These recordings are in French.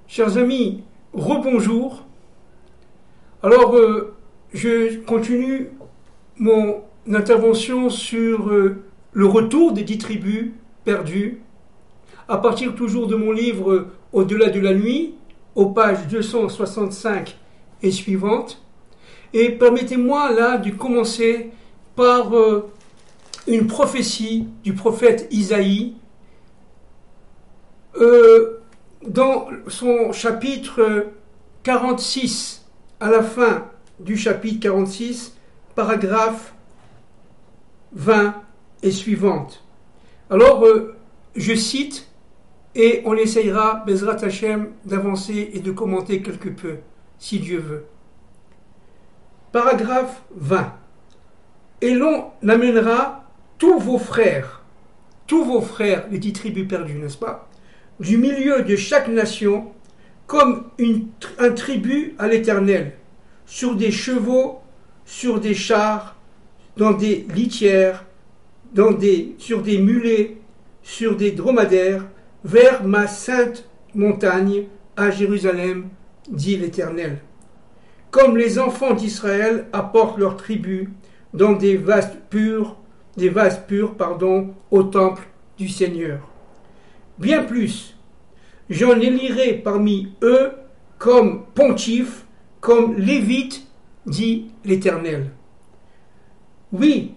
Chers amis, rebonjour. Alors, je continue mon intervention sur le retour des 10 tribus perdues, à partir toujours de mon livre Au-delà de la nuit, aux pages 265 et suivantes. Et permettez-moi là de commencer par une prophétie du prophète Isaïe, dans son chapitre 46, à la fin du chapitre 46, paragraphe 20 et suivante. Alors, je cite, et on essayera, Bezrat Hashem, d'avancer et de commenter quelque peu, si Dieu veut. Paragraphe 20. Et l'on amènera tous vos frères, les 10 tribus perdues, n'est-ce pas, du milieu de chaque nation, comme un tribut à l'Éternel, sur des chevaux, sur des chars, dans des litières, sur des mulets, sur des dromadaires, vers ma sainte montagne, à Jérusalem, dit l'Éternel. Comme les enfants d'Israël apportent leur tribut dans des vases purs, au temple du Seigneur. Bien plus, j'en élirai parmi eux comme pontifes, comme lévites, dit l'Éternel. Oui,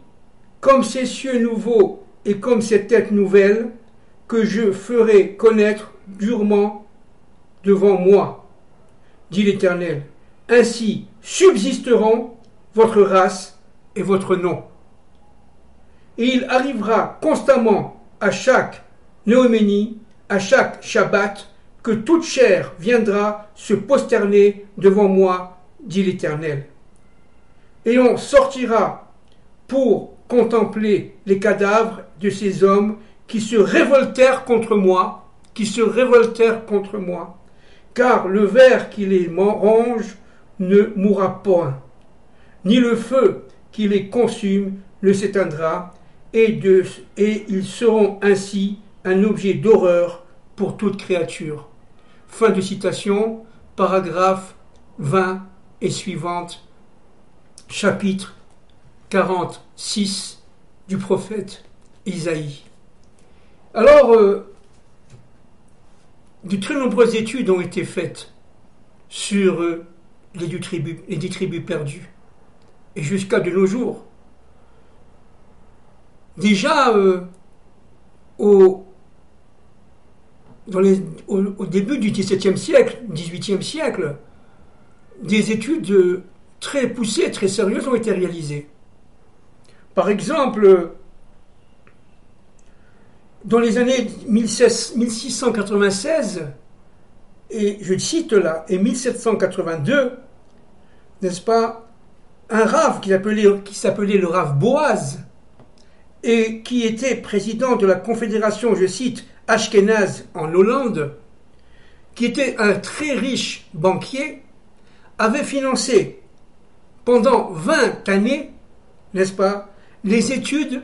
comme ces cieux nouveaux et comme ces têtes nouvelles, que je ferai connaître durement devant moi, dit l'Éternel. Ainsi subsisteront votre race et votre nom. Et il arrivera constamment à chaque Noéménie, à chaque Shabbat, que toute chair viendra se prosterner devant moi, dit l'Éternel. Et on sortira pour contempler les cadavres de ces hommes qui se révoltèrent contre moi, car le ver qui les ronge ne mourra point, ni le feu qui les consume ne s'éteindra, et ils seront ainsi un objet d'horreur pour toute créature. Fin de citation, paragraphe 20 et suivante, chapitre 46 du prophète Isaïe. Alors, de très nombreuses études ont été faites sur les 10 tribus perdues, et jusqu'à de nos jours. Déjà, au début du XVIIe siècle, XVIIIe siècle, des études très poussées, très sérieuses ont été réalisées. Par exemple, dans les années 1696, et je cite là, et 1782, n'est-ce pas, un rave qui s'appelait le rave Boaz, et qui était président de la confédération, je cite, Ashkénaze en Hollande, qui était un très riche banquier, avait financé pendant 20 années, n'est-ce pas, les études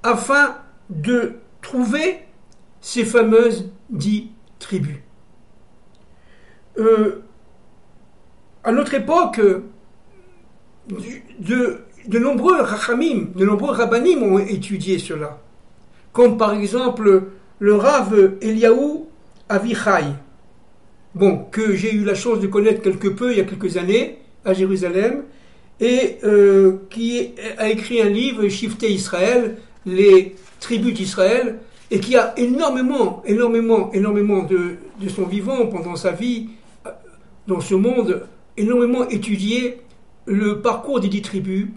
afin de trouver ces fameuses 10 tribus. À notre époque, de nombreux rachamim, de nombreux rabbanim ont étudié cela, comme par exemple le Rav Eliaou Avichai, que j'ai eu la chance de connaître quelque peu il y a quelques années à Jérusalem, et qui a écrit un livre, Shiftei Israël, les tribus d'Israël, et qui a énormément de son vivant, pendant sa vie, dans ce monde, énormément étudié le parcours des 10 tribus,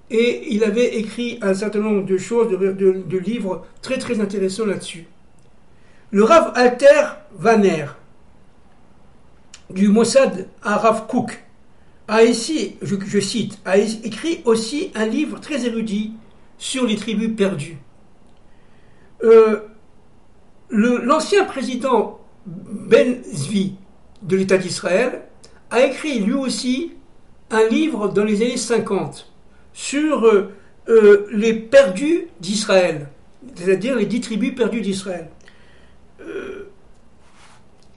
et il avait écrit un certain nombre de choses, de livres très très intéressants là-dessus. Le Rav Alter Vaner, du Mossad à Rav Kook, a ici, je cite, a écrit aussi un livre très érudit sur les tribus perdues. L'ancien président Ben Zvi de l'État d'Israël a écrit lui aussi un livre dans les années 50 sur les perdus d'Israël, c'est-à-dire les 10 tribus perdues d'Israël.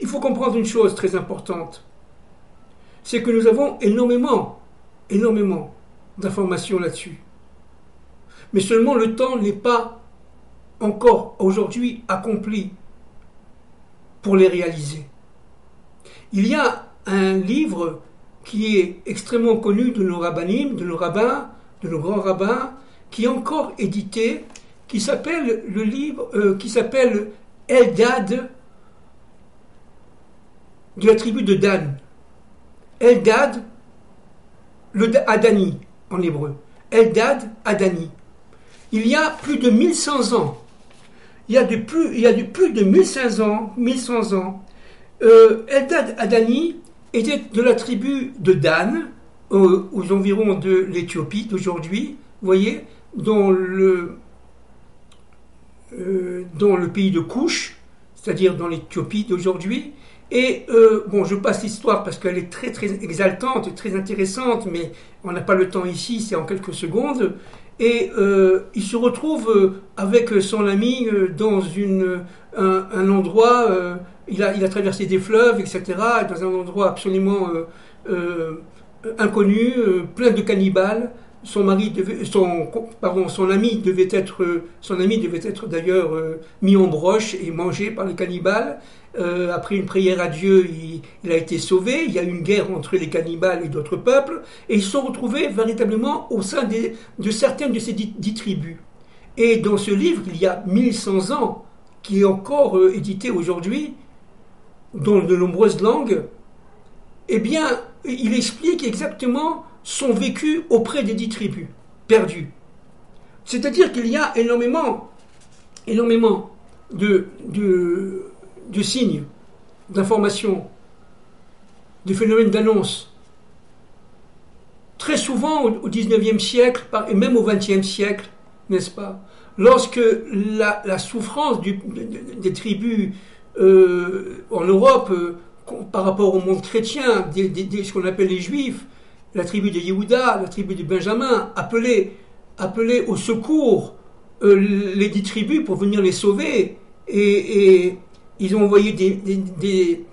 il faut comprendre une chose très importante, c'est que nous avons énormément d'informations là-dessus. Mais seulement le temps n'est pas encore aujourd'hui accompli pour les réaliser. Il y a un livre qui est extrêmement connu de nos rabbinim, de nos rabbins, de nos grands rabbins, qui est encore édité, qui s'appelle le livre, qui s'appelle Eldad de la tribu de Dan. Eldad, le Adani en hébreu. Eldad Adani. Il y a plus de 1100 ans. Il y a plus de 1100 ans. Eldad Adani était de la tribu de Dan, aux environs de l'Éthiopie d'aujourd'hui, vous voyez, dans le pays de Couche, c'est-à-dire dans l'Éthiopie d'aujourd'hui. Et je passe l'histoire parce qu'elle est très très exaltante, très intéressante, mais on n'a pas le temps ici, c'est en quelques secondes. Et il se retrouve avec son ami dans un endroit, il a traversé des fleuves, etc., dans un endroit absolument inconnu, plein de cannibales. Son ami devait être d'ailleurs mis en broche et mangé par les cannibales. Après une prière à Dieu, il a été sauvé. Il y a eu une guerre entre les cannibales et d'autres peuples, et ils se sont retrouvés véritablement au sein de certaines de ces dites tribus. Et dans ce livre, il y a 1100 ans, qui est encore édité aujourd'hui, dans de nombreuses langues, eh bien, il explique exactement son vécu auprès des dites tribus perdues. C'est-à-dire qu'il y a énormément de signes, d'informations, de phénomènes d'annonce. Très souvent au XIXe siècle, et même au XXe siècle, n'est-ce pas, lorsque la souffrance des tribus en Europe par rapport au monde chrétien, ce qu'on appelle les Juifs, la tribu de Yehuda, la tribu de Benjamin, appelaient au secours les 10 tribus pour venir les sauver, et ils ont envoyé des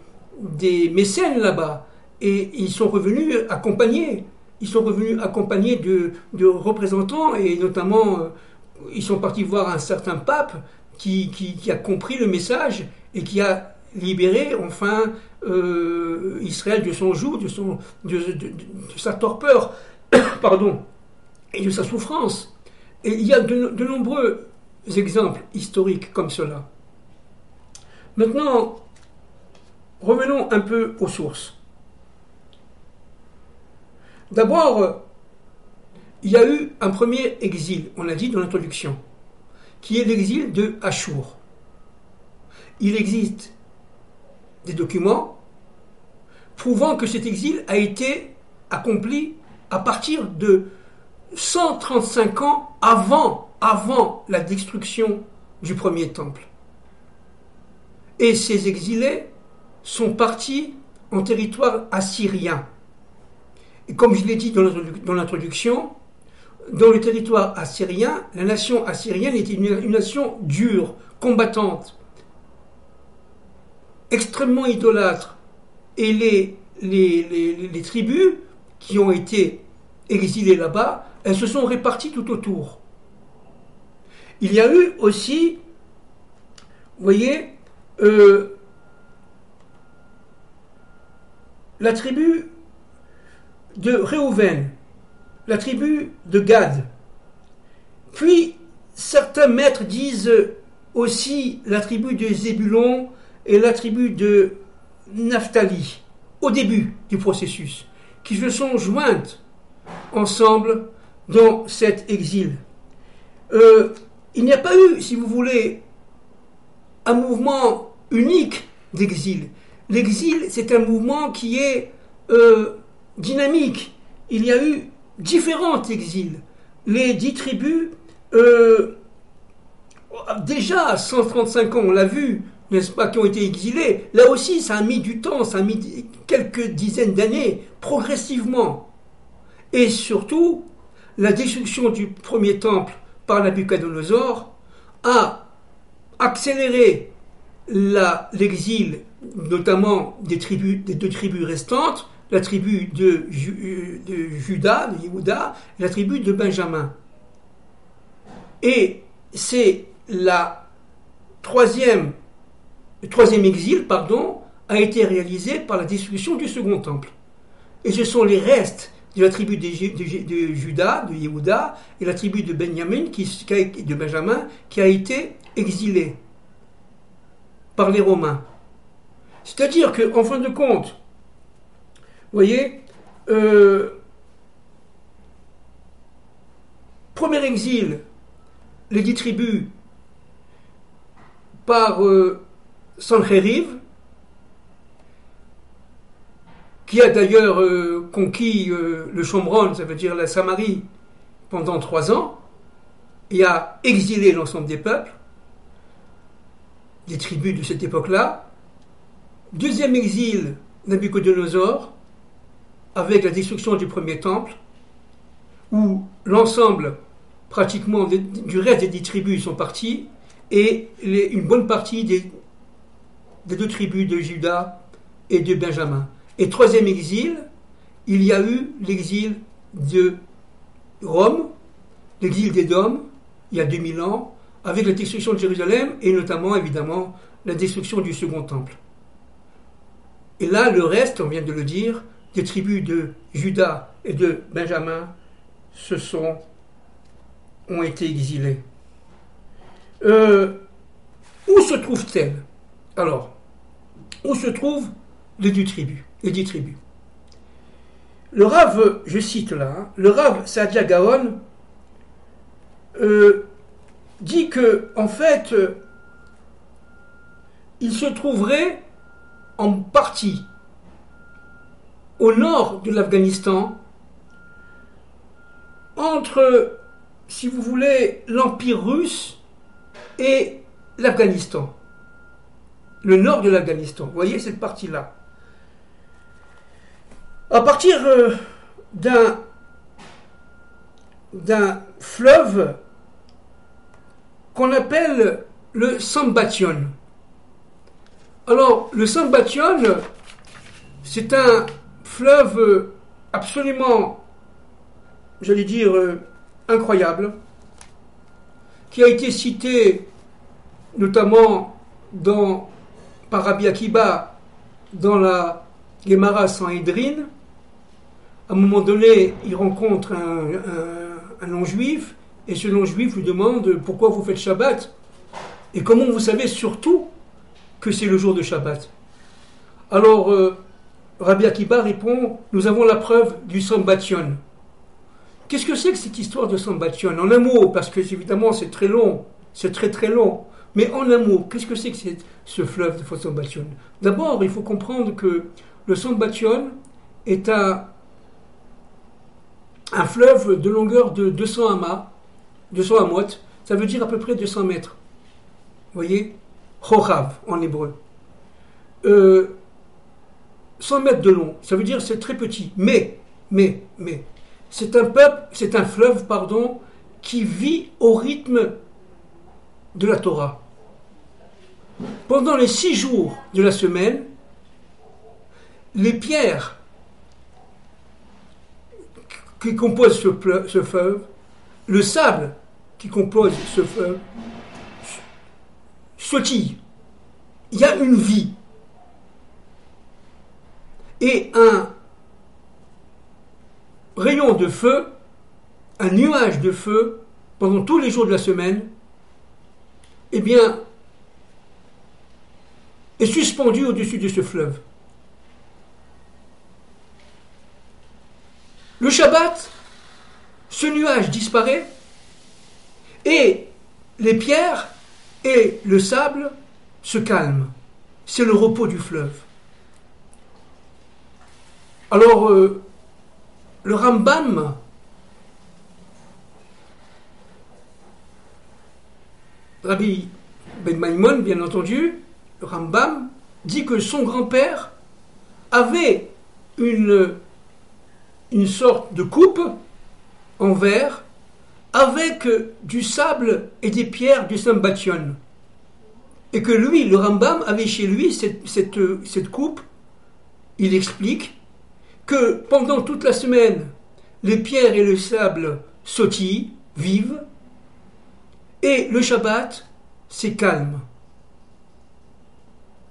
mécènes là-bas, et ils sont revenus accompagnés de représentants, et notamment ils sont partis voir un certain pape qui a compris le message et qui a libéré enfin Israël de son joug, de sa torpeur pardon, et de sa souffrance. Et il y a de nombreux exemples historiques comme cela. Maintenant, revenons un peu aux sources. D'abord, il y a eu un premier exil, on l'a dit dans l'introduction, qui est l'exil de Achour. Il existe des documents prouvant que cet exil a été accompli à partir de 135 ans avant la destruction du premier temple. Et ces exilés sont partis en territoire assyrien. Et comme je l'ai dit dans l'introduction, dans le territoire assyrien, la nation assyrienne était une nation dure, combattante, extrêmement idolâtre. Et les tribus qui ont été exilées là-bas, elles se sont réparties tout autour. Il y a eu aussi, vous voyez, la tribu de Réhouven, la tribu de Gad. Puis, certains maîtres disent aussi la tribu de Zébulon et la tribu de Naphtali, au début du processus, qui se sont jointes ensemble dans cet exil. Il n'y a pas eu, si vous voulez, un mouvement unique d'exil. L'exil, c'est un mouvement qui est dynamique. Il y a eu différents exils. Les 10 tribus, déjà 135 ans, on l'a vu, n'est-ce pas, qui ont été exilés. Là aussi, ça a mis du temps, ça a mis quelques dizaines d'années, progressivement. Et surtout, la destruction du premier temple par Nabuchodonosor a accéléré l'exil, notamment des deux tribus restantes, la tribu de Juda, de Yehuda, et la tribu de Benjamin. Et c'est le troisième exil, a été réalisé par la destruction du second temple. Et ce sont les restes de la tribu de Juda, de Yehuda, et la tribu de de Benjamin, qui a été exilée par les Romains. C'est-à-dire qu'en fin de compte, vous voyez, premier exil, les 10 tribus par Sancheriv, qui a d'ailleurs conquis le Shomron, ça veut dire la Samarie, pendant 3 ans, et a exilé l'ensemble des peuples, des tribus de cette époque-là. Deuxième exil, Nabuchodonosor, avec la destruction du premier temple, où l'ensemble, pratiquement, du reste des 10 tribus sont partis, et une bonne partie des 2 tribus de Juda et de Benjamin. Et troisième exil, il y a eu l'exil de Rome, l'exil d'Édom, il y a 2000 ans, avec la destruction de Jérusalem, et notamment, évidemment, la destruction du second temple. Et là, le reste, on vient de le dire, des tribus de Juda et de Benjamin ont été exilées. Où se trouvent-elles? Alors, où se trouvent les 10 tribus? Le Rav, je cite là, le Rav Saadia Gaon dit que, en fait, il se trouverait en partie au nord de l'Afghanistan, entre, si vous voulez, l'Empire russe et l'Afghanistan. Le nord de l'Afghanistan. Vous voyez cette partie-là. À partir d'un fleuve qu'on appelle le Sambation. Alors, le Sambation, c'est un fleuve absolument, j'allais dire, incroyable, qui a été cité notamment par Rabbi Akiba dans la Gemara Sanhedrin. À un moment donné, il rencontre un non-juif, et ce non-juif lui demande pourquoi vous faites Shabbat, et comment vous savez surtout que c'est le jour de Shabbat. Alors, Rabbi Akiba répond, nous avons la preuve du Sambation. Qu'est-ce que c'est que cette histoire de Sambation? En un mot, parce que évidemment c'est très long, c'est très très long, mais en un mot, qu'est-ce que c'est que ce fleuve de Sambation? D'abord, il faut comprendre que le Sambation est un fleuve de longueur de 200 amot, ça veut dire à peu près 200 mètres. Vous voyez, Chorav en hébreu. 100 mètres de long, ça veut dire c'est très petit. Mais, c'est un fleuve, qui vit au rythme de la Torah. Pendant les 6 jours de la semaine, les pierres qui composent ce fleuve, le sable qui compose ce fleuve, sautille. Il y a une vie. Et un rayon de feu, un nuage de feu, pendant tous les jours de la semaine, est suspendu au-dessus de ce fleuve. Le Shabbat, ce nuage disparaît, et les pierres et le sable se calment. C'est le repos du fleuve. Alors, le Rambam, Rabbi Ben Maimon, bien entendu, le Rambam, dit que son grand-père avait une sorte de coupe en verre avec du sable et des pierres du Sambation. Et que lui, le Rambam, avait chez lui cette coupe. Il explique que pendant toute la semaine, les pierres et le sable sautillent, vivent, et le Shabbat, c'est calme.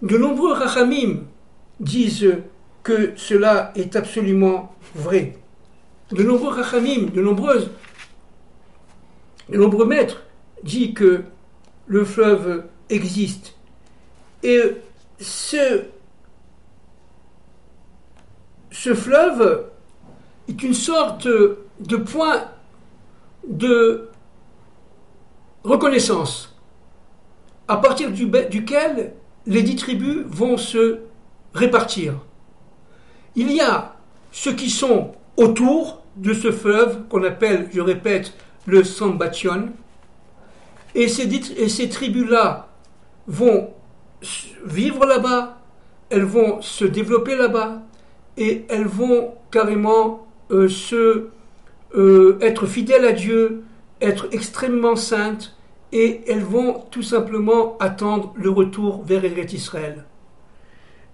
De nombreux Rachamim disent que cela est absolument vrai. De nombreux Rachamim, de nombreux maîtres disent que le fleuve existe. Et ce fleuve est une sorte de point de reconnaissance à partir duquel les 10 tribus vont se répartir. Il y a ceux qui sont autour de ce fleuve qu'on appelle, je répète, le Sambation, et ces tribus-là vont vivre là-bas, elles vont se développer là-bas, et elles vont carrément être fidèles à Dieu, être extrêmement saintes, et elles vont tout simplement attendre le retour vers Eretz Israël.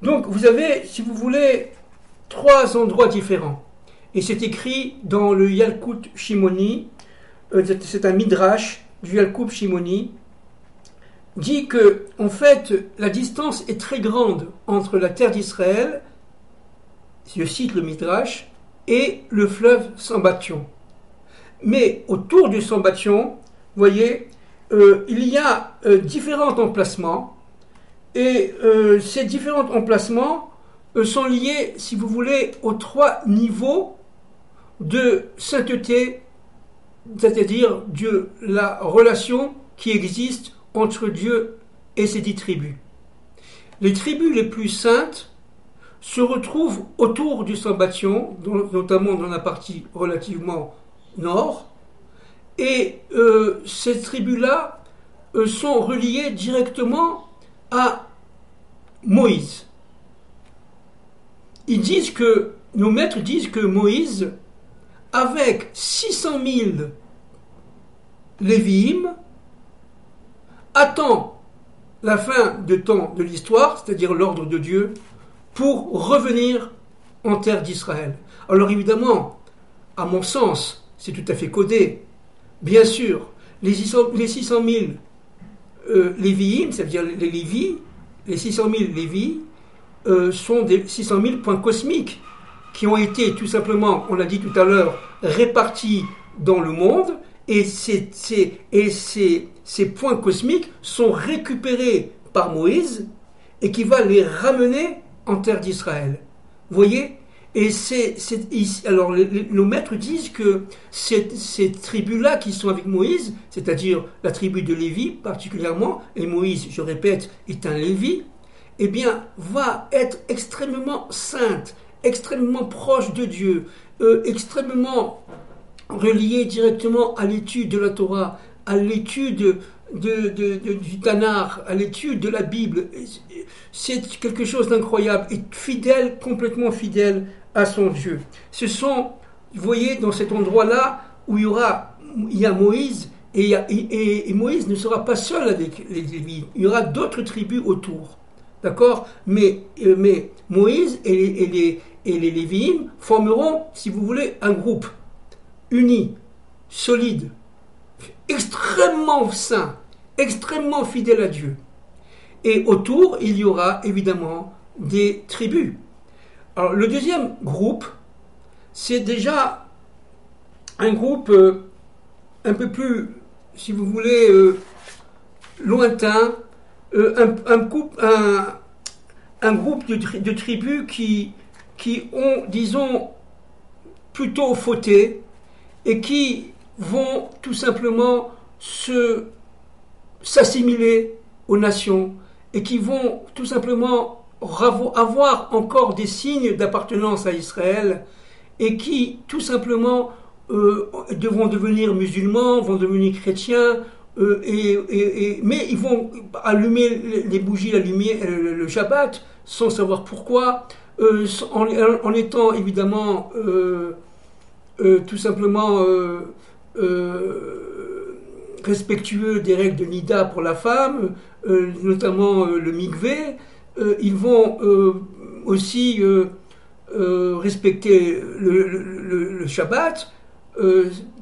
Donc vous avez, si vous voulez, 3 endroits différents. Et c'est écrit dans le Yalkut Shimoni, c'est un midrash du Yalkut Shimoni, dit que, en fait, la distance est très grande entre la terre d'Israël, je cite le midrash, et le fleuve Sambation. Mais autour du Sambation, vous voyez, il y a différents emplacements, et ces différents emplacements sont liés, si vous voulez, aux 3 niveaux de sainteté, c'est-à-dire la relation qui existe entre Dieu et ses 10 tribus. Les tribus les plus saintes se retrouvent autour du Sambation, notamment dans la partie relativement nord, et ces tribus-là sont reliées directement à Moïse. Nos maîtres disent que Moïse, avec 600 000 Lévi'im, attend la fin de temps de l'histoire, c'est-à-dire l'ordre de Dieu, pour revenir en terre d'Israël. Alors évidemment, à mon sens, c'est tout à fait codé. Bien sûr, les 600 000 Lévi'im, c'est-à-dire les Lévis, les 600 000 Lévis sont des 600 000 points cosmiques qui ont été tout simplement, on l'a dit tout à l'heure, répartis dans le monde, et ces points cosmiques sont récupérés par Moïse et qui va les ramener en terre d'Israël. Vous voyez ? Et alors nos maîtres disent que ces tribus-là qui sont avec Moïse, c'est-à-dire la tribu de Lévi particulièrement, et Moïse, je répète, est un Lévi, eh bien, va être extrêmement sainte, extrêmement proche de Dieu, extrêmement reliée directement à l'étude de la Torah, à l'étude du Tanakh, à l'étude de la Bible. C'est quelque chose d'incroyable, et fidèle, complètement fidèle à son Dieu. Ce sont, vous voyez, dans cet endroit-là où il y a Moïse, et Moïse ne sera pas seul avec les Lévites, il y aura d'autres tribus autour. D'accord ? Mais Moïse et les Lévi'im formeront, si vous voulez, un groupe uni, solide, extrêmement saint, extrêmement fidèle à Dieu. Et autour, il y aura évidemment des tribus. Alors, le deuxième groupe, c'est déjà un groupe un peu plus, si vous voulez, lointain, un groupe de tribus qui ont, disons, plutôt fauté et qui vont tout simplement s'assimiler aux nations et qui vont tout simplement avoir encore des signes d'appartenance à Israël et qui tout simplement vont devenir musulmans, vont devenir chrétiens, mais ils vont allumer les bougies, le Shabbat, sans savoir pourquoi, en étant évidemment tout simplement respectueux des règles de Nida pour la femme, notamment le mikvé. Ils vont aussi respecter le Shabbat,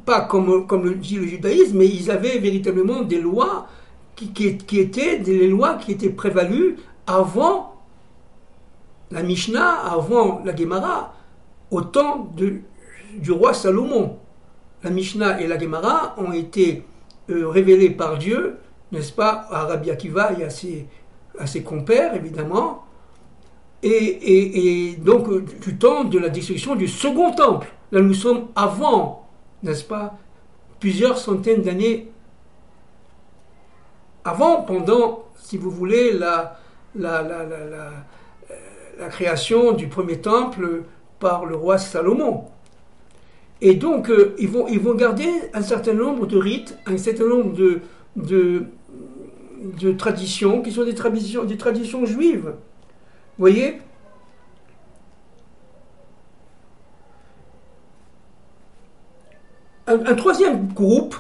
pas comme le dit le judaïsme, mais ils avaient véritablement des lois qui étaient les lois qui étaient prévalues avant la Mishnah, avant la Gemara, au temps du roi Salomon. La Mishnah et la Gemara ont été révélées par Dieu, n'est-ce pas, à Rabbi Akiva et à ses compères, évidemment, et donc du temps de la destruction du second temple. Là, nous sommes avant, n'est-ce pas, plusieurs centaines d'années avant, pendant, si vous voulez, la création du premier temple par le roi Salomon. Et donc, ils vont garder un certain nombre de rites, un certain nombre de traditions, qui sont des traditions juives. Vous voyez ? Un troisième groupe,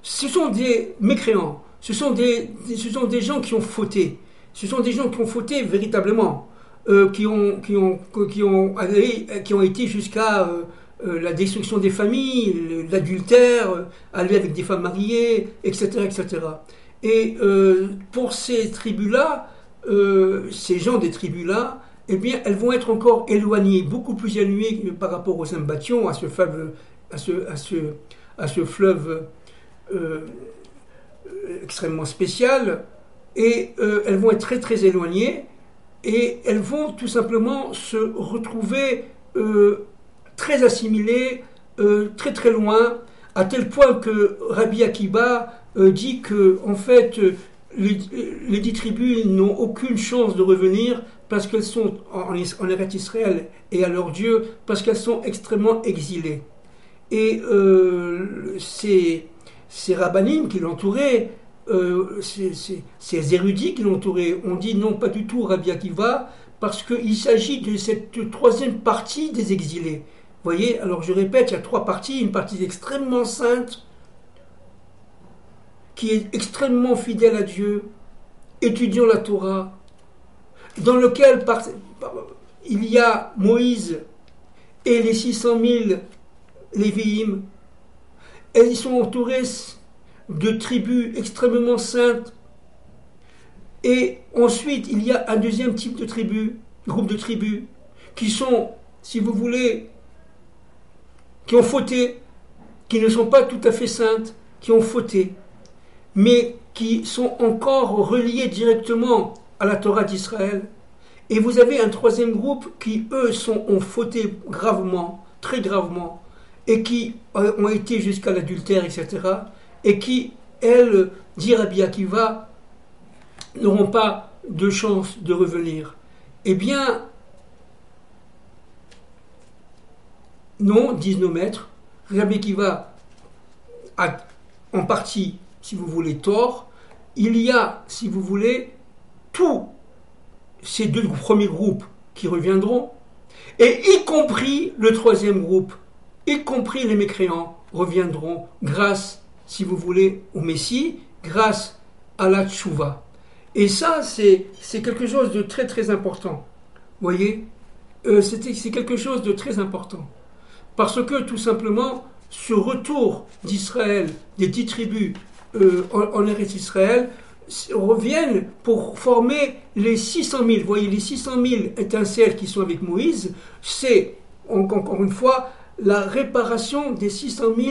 ce sont des mécréants. Ce sont des gens qui ont fauté. Ce sont des gens qui ont fauté véritablement, qui ont été jusqu'à la destruction des familles, l'adultère, aller avec des femmes mariées, etc., etc. Et pour ces tribus-là, ces gens des tribus-là, eh bien, elles vont être encore éloignées, beaucoup plus éloignées par rapport aux Zambation, à ce fleuve extrêmement spécial, et elles vont être très très éloignées, et elles vont tout simplement se retrouver très assimilées, très très loin, à tel point que Rabbi Akiva dit que en fait les 10 tribus n'ont aucune chance de revenir parce qu'elles sont en Eretz Israël et à leur Dieu, parce qu'elles sont extrêmement exilées. Et ces rabbinim qui l'entouraient, ces érudits qui l'entouraient, ont dit non, pas du tout Rabbi Akiva, parce qu'il s'agit de cette troisième partie des exilés. Vous voyez, alors je répète, il y a 3 parties, une partie extrêmement sainte, qui est extrêmement fidèle à Dieu, étudiant la Torah, dans lequel il y a Moïse et les 600 000 Lévi'im, et ils sont entourés de tribus extrêmement saintes. Et ensuite, il y a un deuxième type de tribus, groupe de tribus, qui sont, si vous voulez, qui ont fauté, qui ne sont pas tout à fait saintes, qui ont fauté, mais qui sont encore reliés directement à la Torah d'Israël. Et vous avez un troisième groupe qui, eux, ont fauté gravement, très gravement, et qui ont été jusqu'à l'adultère, etc., et qui, elles, dit Rabbi Akiva, n'auront pas de chance de revenir. Eh bien, non, disent nos maîtres, Rabbi Akiva a en partie, si vous voulez, tort. Il y a, si vous voulez, tous ces 2 premiers groupes qui reviendront, et y compris le troisième groupe, y compris les mécréants, reviendront grâce, si vous voulez, au Messie, grâce à la Tchouva. Et ça, c'est quelque chose de très très important. Vous voyez, c'est quelque chose de très important. Parce que, tout simplement, ce retour d'Israël, des 10 tribus en Eretz Israël, reviennent pour former les 600 000. Vous voyez, les 600 000 étincelles qui sont avec Moïse, c'est, encore une fois, la réparation des 600 000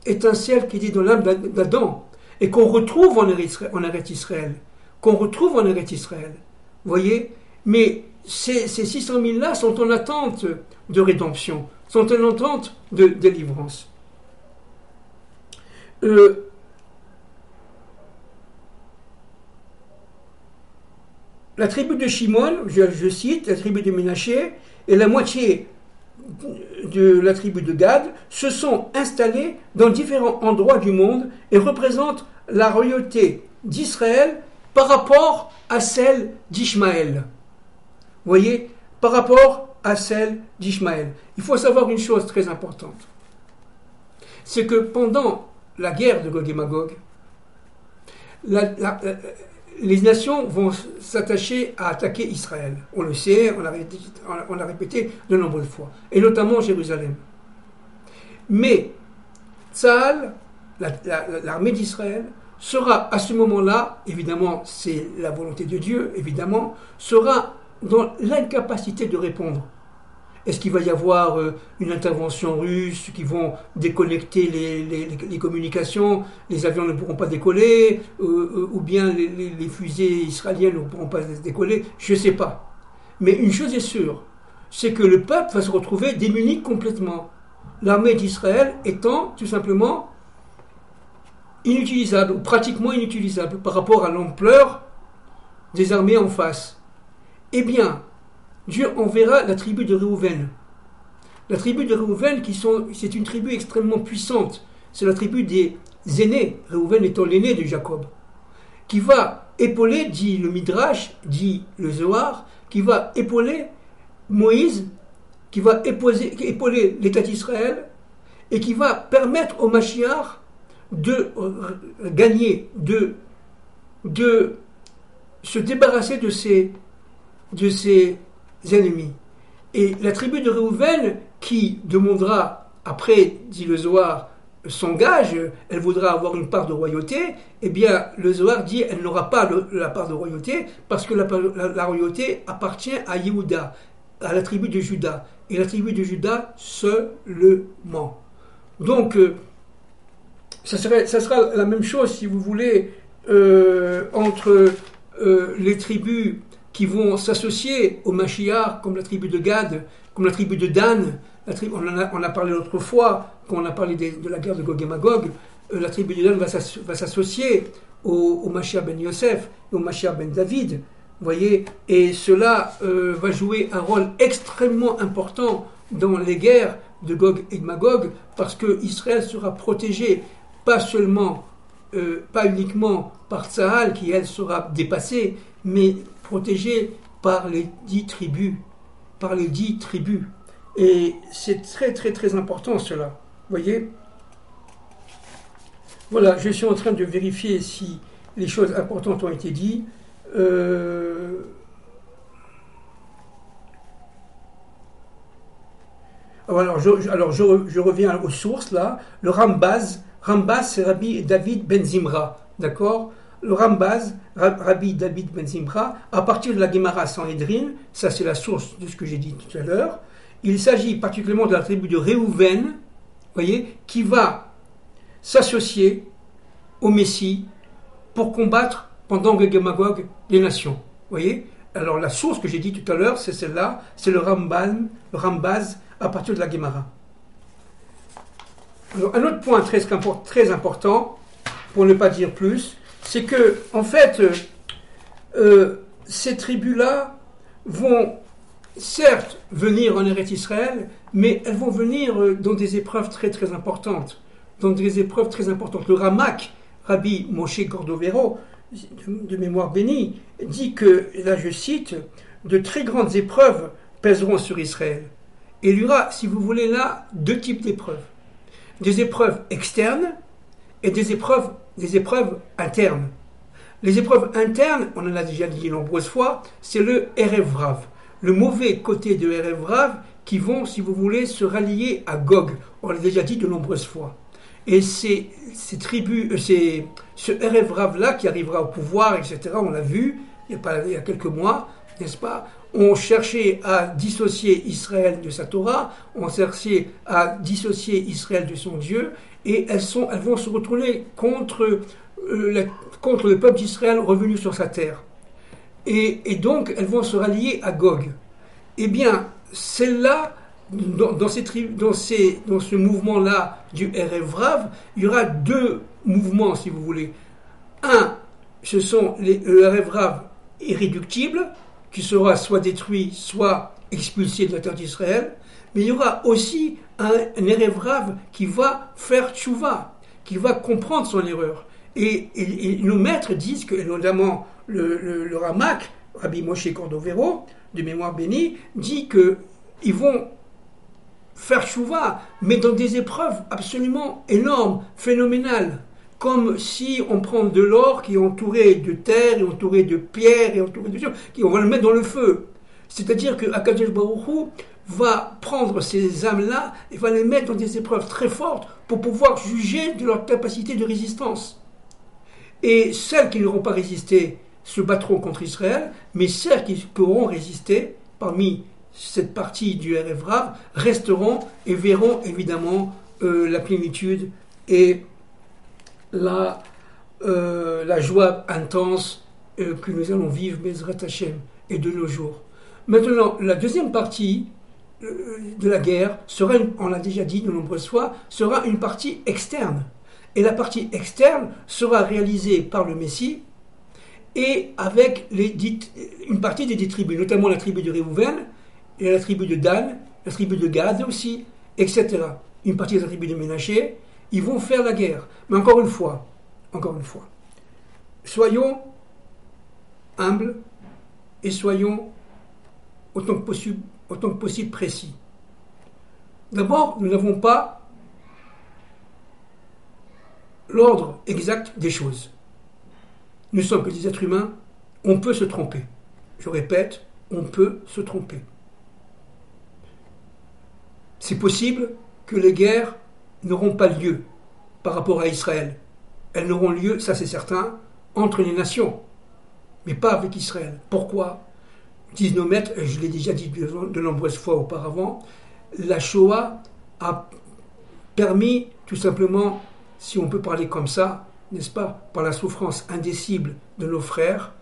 étincelles qui étaient dans l'âme d'Adam et qu'on retrouve en Eretz Israël. Vous voyez, mais ces 600 000-là sont en attente de rédemption, sont en attente de délivrance. La tribu de Shimon, je cite, la tribu de Ménaché, et la moitié de la tribu de Gad se sont installés dans différents endroits du monde et représentent la royauté d'Israël par rapport à celle d'Ishmaël. Vous voyez, par rapport à celle d'Ishmaël. Il faut savoir une chose très importante. C'est que pendant la guerre de Gog et Magog, les nations vont s'attacher à attaquer Israël. On le sait, on l'a répété de nombreuses fois, et notamment Jérusalem. Mais Tsahal, l'armée d'Israël, sera à ce moment-là, évidemment c'est la volonté de Dieu, évidemment, sera dans l'incapacité de répondre. Est-ce qu'il va y avoir une intervention russe qui vont déconnecter les communications, les avions ne pourront pas décoller, ou bien les fusées israéliennes ne pourront pas décoller? Je ne sais pas. Mais une chose est sûre, c'est que le peuple va se retrouver démuni complètement. L'armée d'Israël étant tout simplement inutilisable, ou pratiquement inutilisable, par rapport à l'ampleur des armées en face. Eh bien, Dieu enverra la tribu de Réhouven. La tribu de Réhouven, c'est une tribu extrêmement puissante. C'est la tribu des aînés, Réhouven étant l'aîné de Jacob, qui va épauler, dit le Midrash, dit le Zohar, qui va épauler Moïse, qui va épauler l'État d'Israël, et qui va permettre au Mashiach de gagner, de se débarrasser de ses ennemis. Et la tribu de Réhouven, qui demandera, après, dit le Zohar, son gage, elle voudra avoir une part de royauté, eh bien, le Zohar dit elle n'aura pas la part de royauté, parce que la royauté appartient à Yehuda, à la tribu de Juda. Et la tribu de Juda seulement. Donc, ça sera la même chose, si vous voulez, entre les tribus qui vont s'associer au Mashiach, comme la tribu de Gad, comme la tribu de Dan. On a parlé l'autre fois, quand on a parlé de la guerre de Gog et Magog, la tribu de Dan va s'associer au Mashiach ben Yosef, au Mashiach ben David, vous voyez, et cela va jouer un rôle extrêmement important dans les guerres de Gog et de Magog, parce que Israël sera protégé pas uniquement par Tsahal, qui elle sera dépassée, mais protégé par les 10 tribus. Et c'est très très très important cela. Vous voyez? Voilà, je suis en train de vérifier si les choses importantes ont été dites. Alors je reviens aux sources là. Le Rambaz, c'est Rabbi David ben Zimra, d'accord? Le Rambaz, Rabbi David ben Zimra, à partir de la Gemara Sanhedrin, ça c'est la source de ce que j'ai dit tout à l'heure. Il s'agit particulièrement de la tribu de Réhouven, voyez, qui va s'associer au Messie pour combattre pendant Gog et Magog les nations. Voyez? Alors la source que j'ai dit tout à l'heure, c'est celle-là, c'est le Rambaz à partir de la Gemara. Alors un autre point très important, pour ne pas dire plus, c'est que en fait, ces tribus-là vont certes venir en Eretz Israël, mais elles vont venir dans des épreuves très très importantes. Le Ramak, Rabbi Moshe Cordovero, de mémoire bénie, dit que, là je cite, de très grandes épreuves pèseront sur Israël. Et il y aura, si vous voulez là, 2 types d'épreuves. Des épreuves externes et des épreuves internes. Les épreuves internes, on en a déjà dit de nombreuses fois, c'est le Erev Rav. Le mauvais côté de Erev Rav qui vont, si vous voulez, se rallier à Gog. On l'a déjà dit de nombreuses fois. Et ces tribus, ce Erev Rav-là qui arrivera au pouvoir, etc., on l'a vu il y a quelques mois, n'est-ce pas, ont cherché à dissocier Israël de sa Torah, ont cherché à dissocier Israël de son Dieu, et elles vont se retourner contre le peuple d'Israël revenu sur sa terre. Et donc, elles vont se rallier à Gog. Eh bien, celle-là, dans ce mouvement-là du Erev Rav, il y aura 2 mouvements, si vous voulez. Un, ce sont le Erev Rav irréductible, qui sera soit détruit, soit expulsé de la terre d'Israël. Mais il y aura aussi un Erev Rav qui va faire tchouva, qui va comprendre son erreur. Et nos maîtres disent que, notamment le Ramak, Rabbi Moshe Cordovero, de mémoire bénie, dit qu'ils vont faire chouva, mais dans des épreuves absolument énormes, phénoménales. Comme si on prend de l'or qui est entouré de terre, et entouré de pierres, et entouré de choses, on va le mettre dans le feu. C'est-à-dire que Akadosh Baruch Hu va prendre ces âmes-là et va les mettre dans des épreuves très fortes pour pouvoir juger de leur capacité de résistance. Et celles qui n'auront pas résisté se battront contre Israël, mais celles qui pourront résister, parmi cette partie du Erev Rav, resteront et verront évidemment la plénitude et la joie intense que nous allons vivre, Bezrat Hashem, et de nos jours. Maintenant, la deuxième partie de la guerre sera, on l'a déjà dit de nombreuses fois, sera une partie externe. Et la partie externe sera réalisée par le Messie et avec une partie des 10 tribus, notamment la tribu de Réhouven, et la tribu de Dan, la tribu de Gad aussi, etc. Une partie de la tribu de Ménaché, ils vont faire la guerre. Mais encore une fois, soyons humbles et soyons autant que possible précis. D'abord, nous n'avons pas l'ordre exact des choses. Nous sommes que des êtres humains, on peut se tromper. Je répète, on peut se tromper. C'est possible que les guerres n'auront pas lieu par rapport à Israël. Elles n'auront lieu, ça c'est certain, entre les nations, mais pas avec Israël. Pourquoi ? Disent nos maîtres, et je l'ai déjà dit de nombreuses fois auparavant, la Shoah a permis tout simplement, si on peut parler comme ça, n'est-ce pas, par la souffrance indicible de nos frères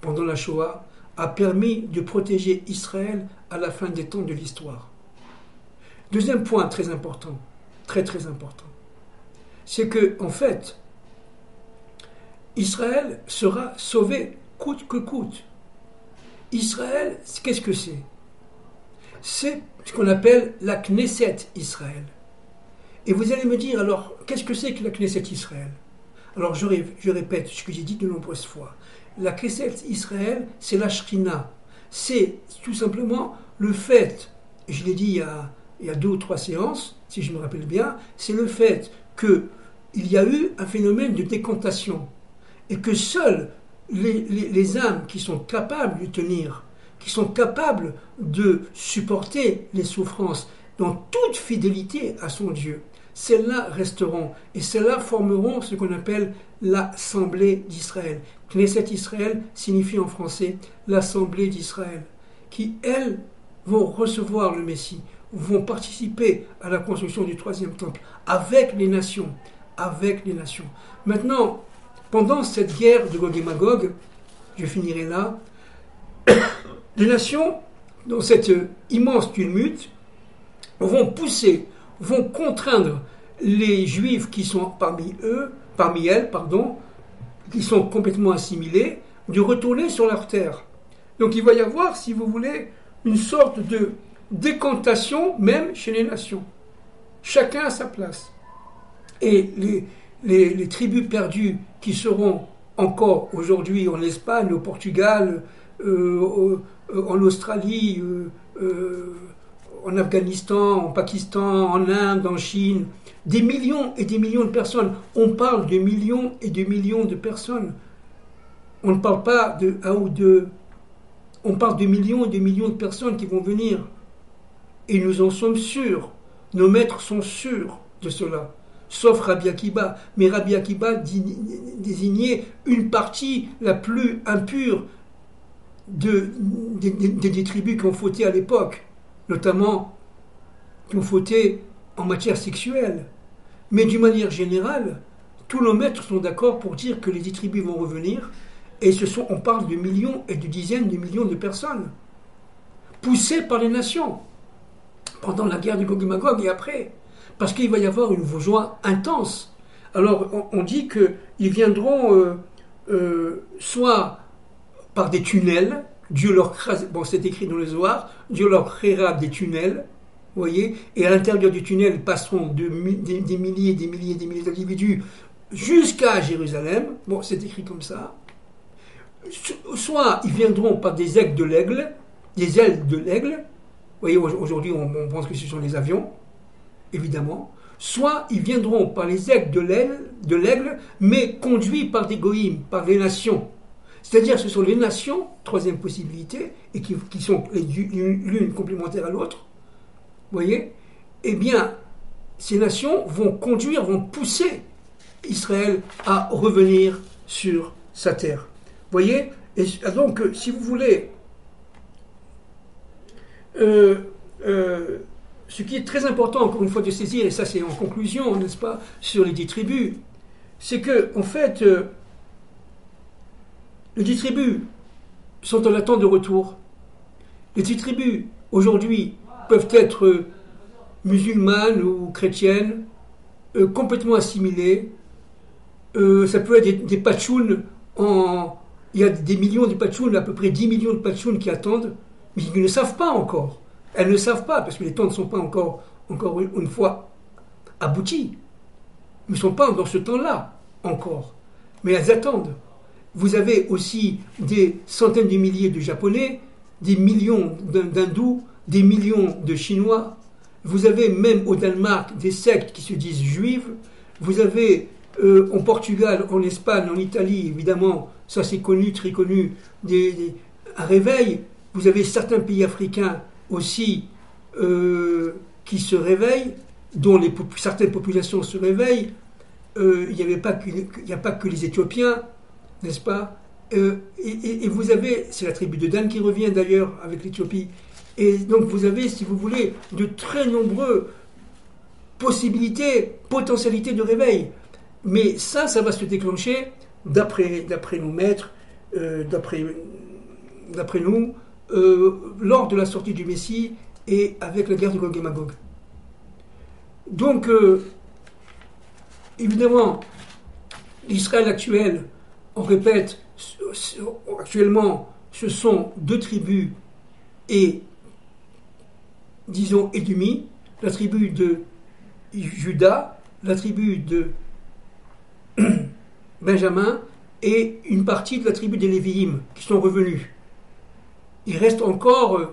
pendant la Shoah, a permis de protéger Israël à la fin des temps de l'histoire. Deuxième point très important, très très important, c'est que en fait, Israël sera sauvé coûte que coûte. Israël, qu'est-ce que c'est ? C'est ce qu'on appelle la Knesset Israël. Et vous allez me dire, alors, qu'est-ce que c'est que la Knesset Israël ? Alors, je répète ce que j'ai dit de nombreuses fois. La Knesset Israël, c'est la Shrina. C'est tout simplement le fait, je l'ai dit il y a 2 ou 3 séances, si je me rappelle bien, c'est le fait qu'il y a eu un phénomène de décantation et que seuls les âmes qui sont capables de tenir, qui sont capables de supporter les souffrances dans toute fidélité à son Dieu, celles-là resteront et celles-là formeront ce qu'on appelle l'Assemblée d'Israël. Knesset Israël signifie en français l'Assemblée d'Israël, qui, elles, vont recevoir le Messie, vont participer à la construction du 3e temple avec les nations. Maintenant, pendant cette guerre de Gog et Magog, je finirai là, les nations, dans cette immense tumulte, vont contraindre les Juifs qui sont parmi elles, qui sont complètement assimilés, de retourner sur leur terre. Donc il va y avoir, si vous voulez, une sorte de décantation même chez les nations. Chacun à sa place. Et les tribus perdues qui seront encore aujourd'hui en Espagne, au Portugal, en Australie, en Afghanistan, en Pakistan, en Inde, en Chine, des millions et des millions de personnes. On parle de millions et de millions de personnes. On ne parle pas de 1 ou 2. On parle de millions et de millions de personnes qui vont venir. Et nous en sommes sûrs. Nos maîtres sont sûrs de cela. Sauf Rabbi Akiba. Mais Rabbi Akiba désignait une partie la plus impure des tribus qui ont fauté à l'époque, notamment qui ont fauté en matière sexuelle. Mais d'une manière générale, tous nos maîtres sont d'accord pour dire que les 10 tribus vont revenir, et on parle de millions et de dizaines de millions de personnes, poussées par les nations, pendant la guerre de Gog et Magog et après, parce qu'il va y avoir une joie intense. Alors on dit qu'ils viendront soit par des tunnels, Dieu leur crase, bon c'est écrit dans le Zohar, Dieu leur créera des tunnels, vous voyez, et à l'intérieur du tunnel ils passeront des milliers, des milliers, des milliers d'individus jusqu'à Jérusalem, bon c'est écrit comme ça, soit ils viendront par des ailes de l'aigle, voyez, aujourd'hui, on pense que ce sont les avions, évidemment. Soit ils viendront par les aigles de l'aigle, mais conduits par des goïms, par les nations. C'est-à-dire, ce sont les nations, troisième possibilité, et qui sont l'une complémentaire à l'autre, vous voyez, eh bien, ces nations vont conduire, vont pousser Israël à revenir sur sa terre. Vous voyez, et donc, si vous voulez, ce qui est très important, encore une fois, de saisir, et ça c'est en conclusion, n'est-ce pas, sur les 10 tribus, c'est que, en fait, les 10 tribus sont en attente de retour. Les 10 tribus, aujourd'hui, peuvent être musulmanes ou chrétiennes, complètement assimilées. Ça peut être des patchounes il y a des millions de patchounes, à peu près 10 millions de patchounes qui attendent, mais ils ne savent pas encore. Elles ne savent pas, parce que les temps ne sont pas encore une fois aboutis. Ils ne sont pas dans ce temps-là, encore. Mais elles attendent. Vous avez aussi des centaines de milliers de Japonais, des millions d'Hindous, des millions de Chinois. Vous avez même au Danemark des sectes qui se disent juives. Vous avez en Portugal, en Espagne, en Italie, évidemment, ça c'est connu, très connu, un réveil. Vous avez certains pays africains aussi qui se réveillent, dont certaines populations se réveillent. Il n'y a pas que les Éthiopiens, n'est-ce pas, et vous avez, c'est la tribu de Dan qui revient d'ailleurs avec l'Éthiopie, et donc vous avez, si vous voulez, de très nombreuses potentialités de réveil. Mais ça va se déclencher, d'après nos maîtres, d'après nous, lors de la sortie du Messie et avec la guerre de Gog et Magog. Donc, évidemment, l'Israël actuel, on répète, actuellement, ce sont 2 tribus et, disons, et demi, la tribu de Juda, la tribu de Benjamin et une partie de la tribu des Lévi'im qui sont revenus. Il reste encore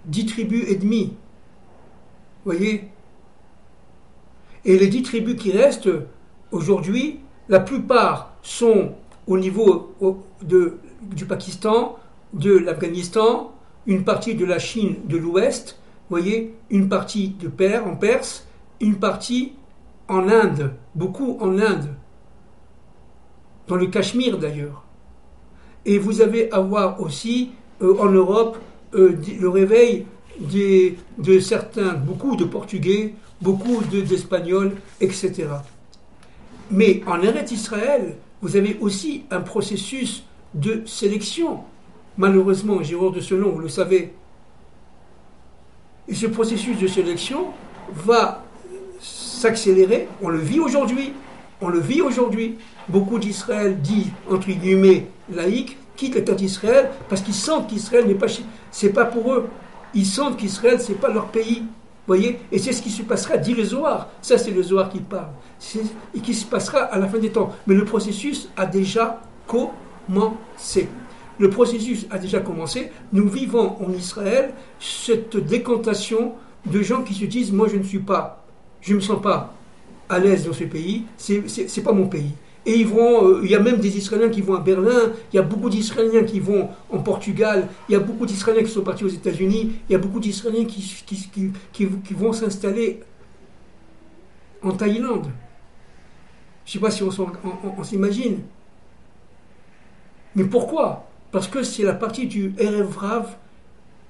10 tribus et demie. Vous voyez ? Et les 10 tribus qui restent aujourd'hui, la plupart sont au niveau du Pakistan, de l'Afghanistan, une partie de la Chine de l'Ouest, vous voyez, une partie en Perse, une partie en Inde, beaucoup en Inde, dans le Cachemire d'ailleurs. Et vous allez avoir aussi en Europe le réveil de certains, beaucoup de Portugais, beaucoup d'Espagnols, etc. Mais en Eretz Israël, vous avez aussi un processus de sélection. Malheureusement, j'ai horreur de ce nom, vous le savez. Et ce processus de sélection va s'accélérer. On le vit aujourd'hui. Beaucoup d'Israël dit, entre guillemets, laïcs, quittent l'État d'Israël parce qu'ils sentent qu'Israël c'est pas pour eux. Ils sentent qu'Israël, c'est pas leur pays. Voyez, et c'est ce qui se passera, dit le Zohar. Ça, c'est le Zohar qui parle. Et qui se passera à la fin des temps. Mais le processus a déjà commencé. Le processus a déjà commencé. Nous vivons en Israël cette décantation de gens qui se disent, moi, je me sens pas à l'aise dans ce pays. C'est pas mon pays. Et il y a même des Israéliens qui vont à Berlin, il y a beaucoup d'Israéliens qui vont en Portugal, il y a beaucoup d'Israéliens qui sont partis aux États-Unis, il y a beaucoup d'Israéliens qui vont s'installer en Thaïlande. Je ne sais pas si on s'imagine. Mais pourquoi ? Parce que c'est la partie du Erev Rav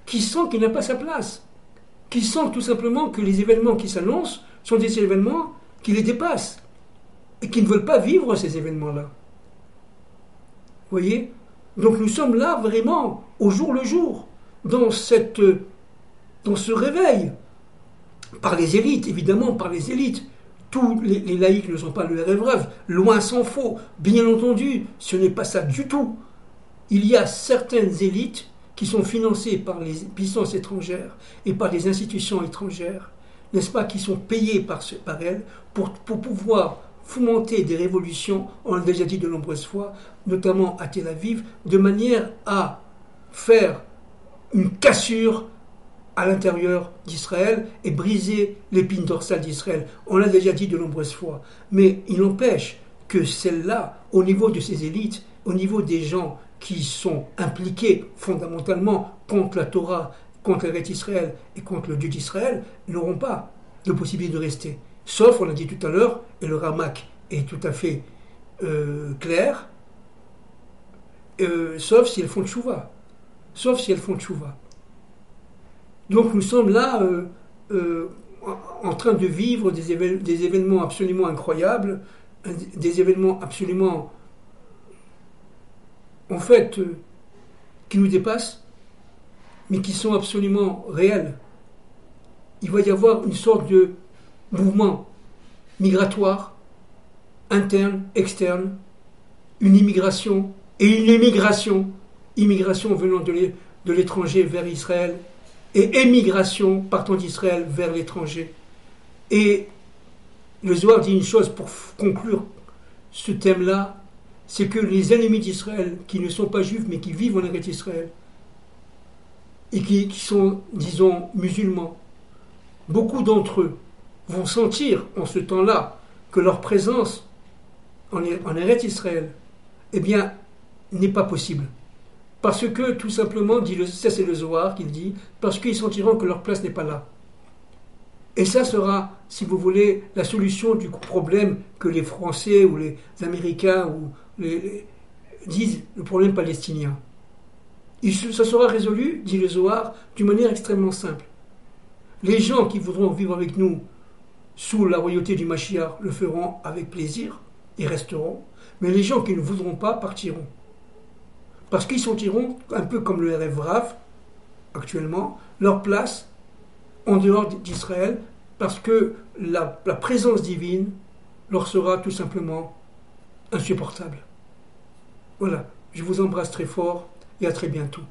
qui sent qu'il n'a pas sa place, qui sent tout simplement que les événements qui s'annoncent sont des événements qui les dépassent. Et qui ne veulent pas vivre ces événements-là. Vous voyez ? Donc nous sommes là vraiment, au jour le jour, dans ce réveil. Par les élites, évidemment, par les élites. Tous les laïcs ne sont pas le rêve, loin s'en faut. Bien entendu, ce n'est pas ça du tout. Il y a certaines élites qui sont financées par les puissances étrangères et par les institutions étrangères, n'est-ce pas, qui sont payées par elles pour pouvoir fomenter des révolutions, on l'a déjà dit de nombreuses fois, notamment à Tel Aviv, de manière à faire une cassure à l'intérieur d'Israël et briser l'épine dorsale d'Israël. On l'a déjà dit de nombreuses fois. Mais il n'empêche que celle-là, au niveau de ces élites, au niveau des gens qui sont impliqués fondamentalement contre la Torah, contre l'Eretz Israël et contre le Dieu d'Israël, n'auront pas de possibilité de rester. Sauf, on l'a dit tout à l'heure, et le Ramak est tout à fait clair, sauf si elles font tchouva. Sauf si elles font tchouva. Donc nous sommes là en train de vivre des événements absolument incroyables, des événements absolument, en fait, qui nous dépassent, mais qui sont absolument réels. Il va y avoir une sorte de mouvement migratoire, interne, externe, une immigration et une immigration venant de l'étranger vers Israël et émigration partant d'Israël vers l'étranger. Et le Zohar dit une chose pour conclure ce thème-là, c'est que les ennemis d'Israël, qui ne sont pas juifs mais qui vivent en Eretz Israël, et qui sont, disons, musulmans, beaucoup d'entre eux vont sentir en ce temps-là que leur présence en Eretz Israël, eh bien, n'est pas possible. Parce que, tout simplement, ça c'est le Zohar qui le dit, parce qu'ils sentiront que leur place n'est pas là. Et ça sera, si vous voulez, la solution du problème que les Français ou les Américains disent, le problème palestinien. Ça sera résolu, dit le Zohar, d'une manière extrêmement simple. Les gens qui voudront vivre avec nous sous la royauté du Mashiach le feront avec plaisir, ils resteront, mais les gens qui ne voudront pas partiront. Parce qu'ils sentiront, un peu comme le RF Rav, actuellement, leur place en dehors d'Israël, parce que la présence divine leur sera tout simplement insupportable. Voilà, je vous embrasse très fort et à très bientôt.